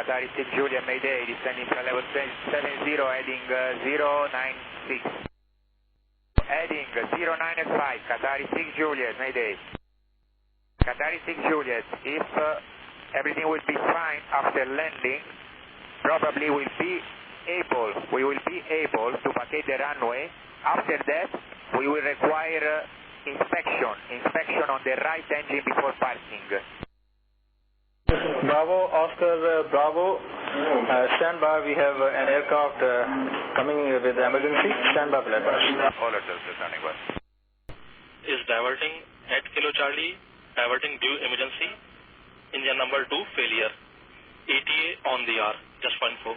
Qatar 6 Juliet, mayday, descending to level 70, heading 096. Heading 095, Qatar 6 Juliet, mayday. Qatar 6 Juliet, if everything will be fine after landing, probably we will be able to vacate the runway. After that, we will require inspection on the right engine before parking. Bravo, Oscar, Bravo, stand by. We have an aircraft coming with emergency. Stand by, let us. All aircraft standing by. Is diverting at Kilo Charlie, diverting due emergency. Engine number 2 failure. ETA on the R, just 1-4.